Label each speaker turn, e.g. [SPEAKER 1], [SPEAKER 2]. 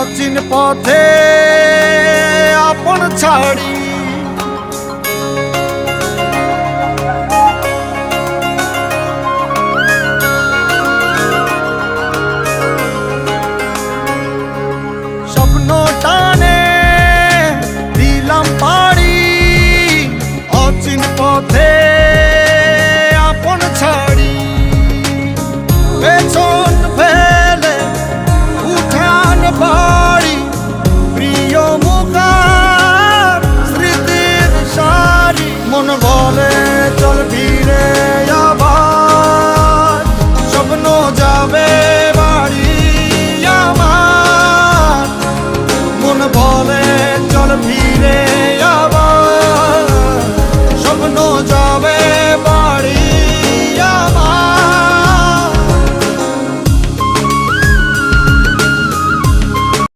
[SPEAKER 1] অচিন পথে আপন ছাড়ি স্বপ্ন টানে দিলাম পাড়ি অচিন পথে আপন ছাড়ি পেছন ফেলে উঠান বাড়ি প্রিয় মুখার স্মৃতির সারি মন বলে চল ফিরে আবার স্বপ্ন যাবে বাড়ি আমার মন বলে চল ফিরে আবার স্বপ্ন যাবে বাড়ি আমার